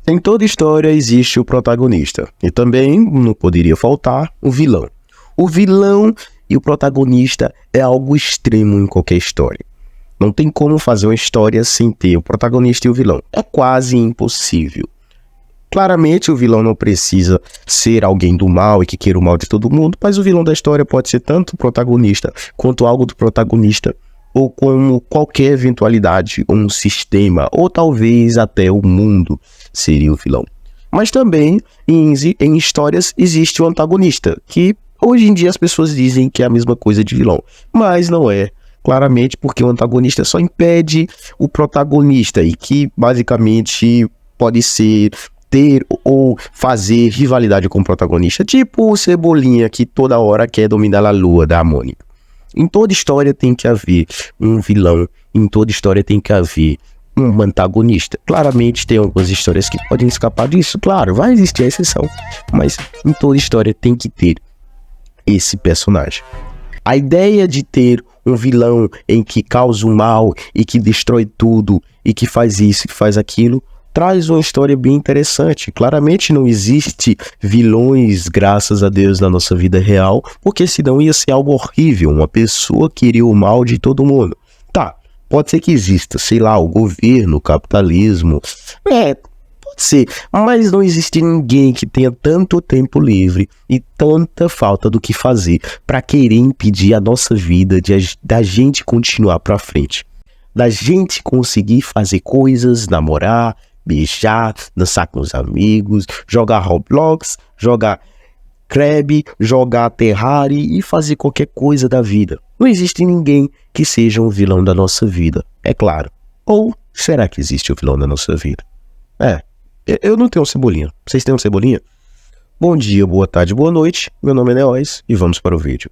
Em toda história existe o protagonista e também não poderia faltar o vilão. O vilão e o protagonista é algo extremo em qualquer história. Não tem como fazer uma história sem ter o protagonista e o vilão. É quase impossível. Claramente o vilão não precisa ser alguém do mal e que queira o mal de todo mundo, mas o vilão da história pode ser tanto o protagonista quanto algo do protagonista, ou como qualquer eventualidade, um sistema, ou talvez até o mundo seria o vilão. Mas também em histórias existe o antagonista, que hoje em dia as pessoas dizem que é a mesma coisa de vilão, mas não é. Claramente porque o antagonista só impede o protagonista e que basicamente pode ser ter ou fazer rivalidade com o protagonista, tipo o Cebolinha que toda hora quer dominar a lua da Mônica. Em toda história tem que haver um vilão, em toda história tem que haver um antagonista. Claramente tem algumas histórias que podem escapar disso, claro, vai existir a exceção, mas em toda história tem que ter esse personagem. A ideia de ter um vilão em que causa o mal e que destrói tudo e que faz isso e faz aquilo, traz uma história bem interessante. Claramente não existe vilões, graças a Deus, na nossa vida real, porque senão ia ser algo horrível, uma pessoa queria o mal de todo mundo. Tá, pode ser que exista, sei lá, o governo, o capitalismo, pode ser, mas não existe ninguém que tenha tanto tempo livre e tanta falta do que fazer para querer impedir a nossa vida da gente continuar para frente, da gente conseguir fazer coisas, namorar, beijar, dançar com os amigos, jogar Roblox, jogar Crab, jogar Terraria e fazer qualquer coisa da vida. Não existe ninguém que seja um vilão da nossa vida, é claro. Ou será que existe o vilão da nossa vida? Eu não tenho Cebolinha. Vocês têm um Cebolinha? Bom dia, boa tarde, boa noite. Meu nome é Neóis e vamos para o vídeo.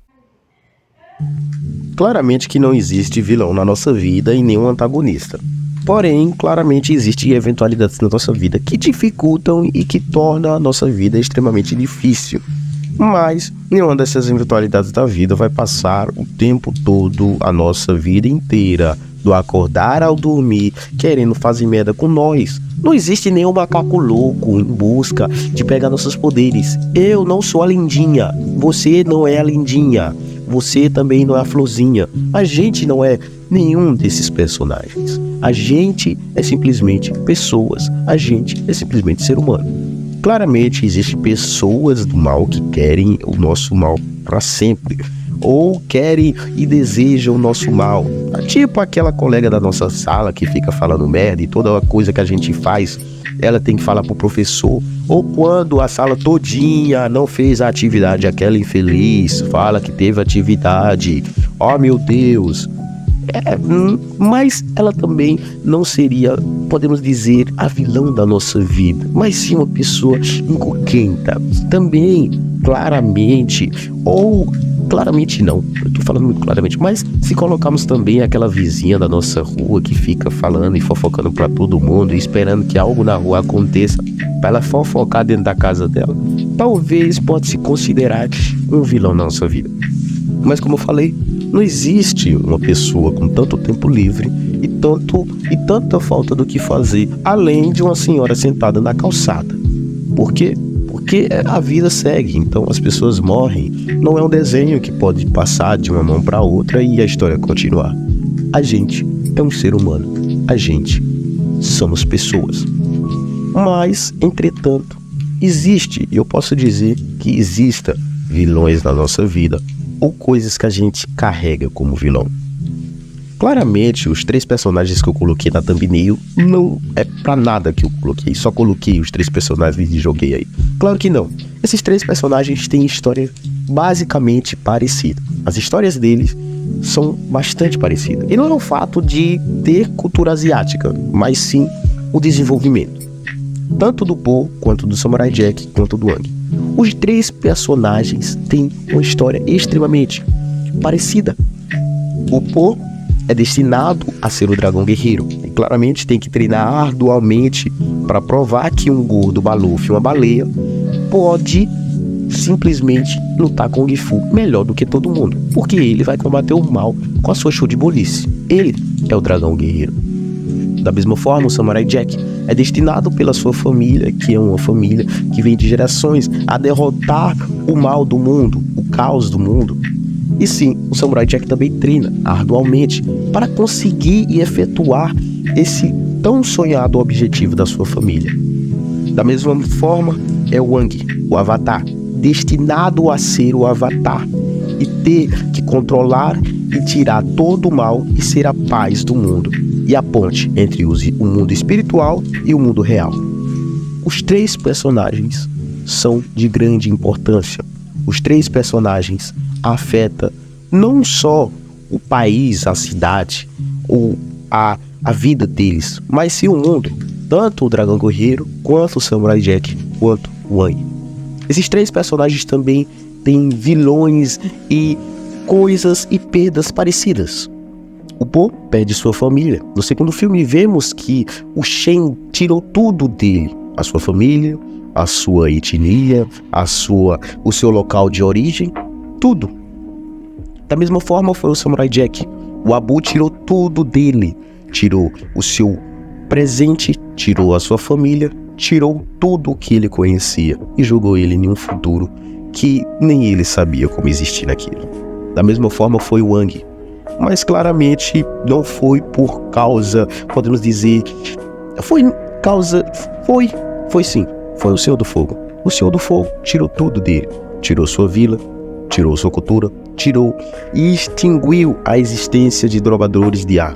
Claramente que não existe vilão na nossa vida e nenhum antagonista. Porém, claramente existem eventualidades na nossa vida que dificultam e que tornam a nossa vida extremamente difícil. Mas nenhuma dessas eventualidades da vida vai passar o tempo todo, a nossa vida inteira, do acordar ao dormir, querendo fazer merda com nós. Não existe nenhum macaco louco em busca de pegar nossos poderes. Eu não sou a lindinha, você não é a lindinha, você também não é a florzinha. A gente não é nenhum desses personagens. A gente é simplesmente pessoas, a gente é simplesmente ser humano. Claramente existem pessoas do mal que querem o nosso mal para sempre, ou querem e desejam o nosso mal. Tipo aquela colega da nossa sala que fica falando merda e toda coisa que a gente faz, ela tem que falar pro professor. Ou quando a sala todinha não fez a atividade, aquela infeliz fala que teve atividade. Oh meu Deus! Mas ela também não seria, podemos dizer, a vilã da nossa vida, mas sim uma pessoa incoquenta. Também, claramente, ou claramente não, eu tô falando muito claramente, mas se colocarmos também aquela vizinha da nossa rua que fica falando e fofocando pra todo mundo e esperando que algo na rua aconteça pra ela fofocar dentro da casa dela, talvez pode se considerar um vilão na nossa vida. Mas como eu falei, não existe uma pessoa com tanto tempo livre e tanta falta do que fazer, além de uma senhora sentada na calçada. Por quê? Porque a vida segue, então as pessoas morrem. Não é um desenho que pode passar de uma mão para outra e a história continuar. A gente é um ser humano, a gente somos pessoas. Mas, entretanto, existe, eu posso dizer que exista vilões na nossa vida, ou coisas que a gente carrega como vilão. Claramente, os 3 personagens que eu coloquei na thumbnail não é pra nada que eu coloquei, só coloquei os 3 personagens e joguei aí. Claro que não. Esses 3 personagens têm história basicamente parecida. As histórias deles são bastante parecidas. E não é o fato de ter cultura asiática, mas sim o desenvolvimento. Tanto do Po, quanto do Samurai Jack, quanto do Aang. Os 3 personagens têm uma história extremamente parecida. O Po é destinado a ser o dragão guerreiro e claramente tem que treinar arduamente para provar que um gordo Baluf, uma baleia, pode simplesmente lutar com o Gifu melhor do que todo mundo, porque ele vai combater o mal com a sua show de bolice. Ele é o dragão guerreiro. Da mesma forma, o Samurai Jack é destinado pela sua família, que é uma família que vem de gerações, a derrotar o mal do mundo, o caos do mundo. E sim, o Samurai Jack também treina arduamente para conseguir e efetuar esse tão sonhado objetivo da sua família. Da mesma forma, é o Aang, o Avatar, destinado a ser o Avatar e ter que controlar e tirar todo o mal e ser a paz do mundo e a ponte entre o mundo espiritual e o mundo real. Os três personagens são de grande importância. Os três personagens afetam não só o país, a cidade, ou a vida deles, mas sim o mundo. Tanto o Dragão Guerreiro, quanto o Samurai Jack, quanto o Aang. Esses três personagens também têm vilões e coisas e perdas parecidas. O Po perde sua família. No segundo filme vemos que o Shen tirou tudo dele. A sua família, a sua etnia, o seu local de origem, tudo. Da mesma forma foi o Samurai Jack. O Abu tirou tudo dele. Tirou o seu presente, tirou a sua família, tirou tudo o que ele conhecia e jogou ele em um futuro que nem ele sabia como existir naquilo. Da mesma forma foi o Aang. Mas claramente não foi por causa, podemos dizer, foi sim, foi o Senhor do Fogo. O Senhor do Fogo tirou tudo dele, tirou sua vila, tirou sua cultura, tirou e extinguiu a existência de dobradores de ar.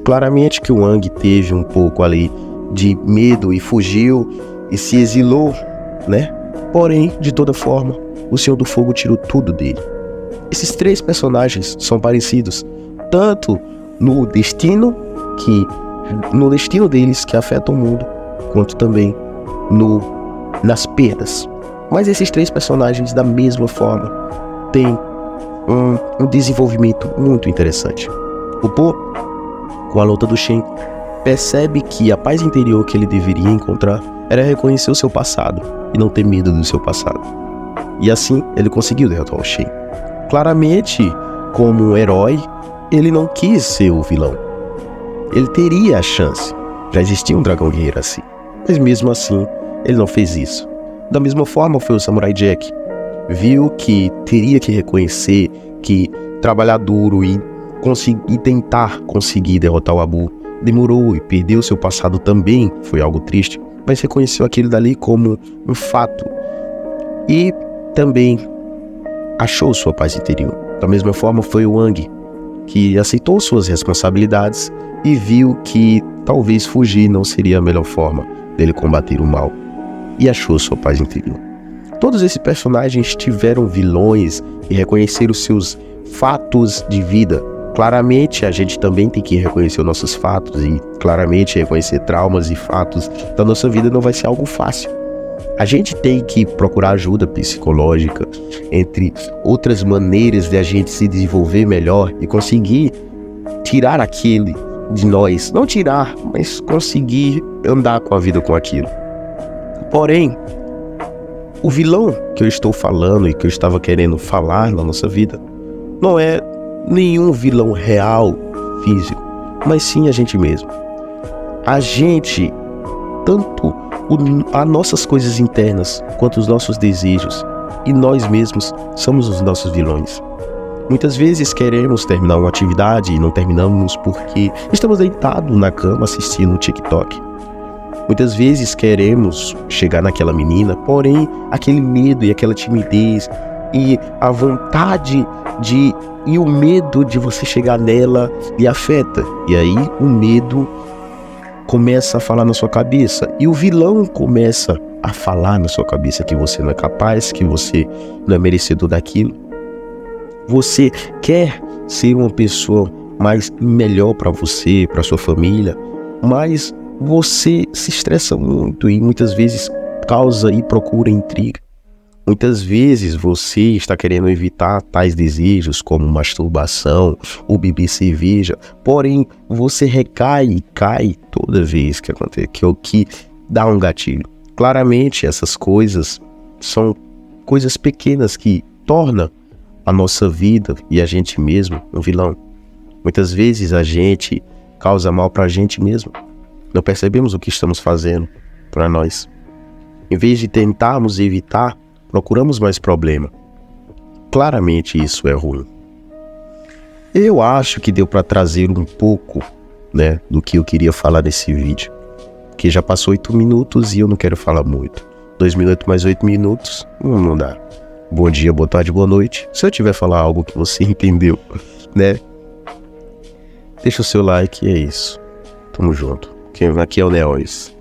Claramente que o Aang teve um pouco ali de medo e fugiu e se exilou, né? Porém, de toda forma, o Senhor do Fogo tirou tudo dele. Esses três personagens são parecidos, tanto no destino deles que afeta o mundo, quanto também nas perdas. Mas esses três personagens, da mesma forma, têm um desenvolvimento muito interessante. O Po, com a luta do Shen, percebe que a paz interior que ele deveria encontrar era reconhecer o seu passado e não ter medo do seu passado. E assim, ele conseguiu derrotar o Shen. Claramente, como um herói, ele não quis ser o vilão. Ele teria a chance. Já existia um dragão guerreiro assim. Mas mesmo assim, ele não fez isso. Da mesma forma foi o Samurai Jack. Viu que teria que reconhecer que trabalhar duro e tentar conseguir derrotar o Abu demorou e perdeu seu passado também, foi algo triste, mas reconheceu aquilo dali como um fato. E também achou sua paz interior. Da mesma forma foi o Aang, que aceitou suas responsabilidades e viu que talvez fugir não seria a melhor forma dele combater o mal, e achou sua paz interior. Todos esses personagens tiveram vilões e reconheceram seus fatos de vida. Claramente a gente também tem que reconhecer os nossos fatos e claramente reconhecer traumas e fatos da nossa vida não vai ser algo fácil. A gente tem que procurar ajuda psicológica, entre outras maneiras de a gente se desenvolver melhor e conseguir tirar aquele de nós. Não tirar, mas conseguir andar com a vida com aquilo. Porém, o vilão que eu estou falando e que eu estava querendo falar na nossa vida não é nenhum vilão real, físico, mas sim a gente mesmo. A gente, tanto as nossas coisas internas quanto os nossos desejos e nós mesmos somos os nossos vilões. Muitas vezes queremos terminar uma atividade e não terminamos porque estamos deitados na cama assistindo um TikTok. Muitas vezes queremos chegar naquela menina, porém aquele medo e aquela timidez e a vontade e o medo de você chegar nela lhe afeta. E aí o medo começa a falar na sua cabeça e o vilão começa a falar na sua cabeça que você não é capaz, que você não é merecedor daquilo. Você quer ser uma pessoa melhor para você, para sua família, mas você se estressa muito e muitas vezes causa e procura intriga. Muitas vezes você está querendo evitar tais desejos como masturbação ou beber cerveja, porém você recai e cai toda vez que acontece, que é o que dá um gatilho. Claramente essas coisas são coisas pequenas que tornam a nossa vida e a gente mesmo um vilão. Muitas vezes a gente causa mal pra gente mesmo. Não percebemos o que estamos fazendo para nós. Em vez de tentarmos evitar, procuramos mais problema. Claramente isso é ruim. Eu acho que deu para trazer um pouco, né, do que eu queria falar nesse vídeo. Que já passou 8 minutos e eu não quero falar muito. 2 minutos mais 8 minutos, não dá. Bom dia, boa tarde, boa noite. Se eu tiver falar algo que você entendeu, né? Deixa o seu like e é isso. Tamo junto. Aqui é o Neóis.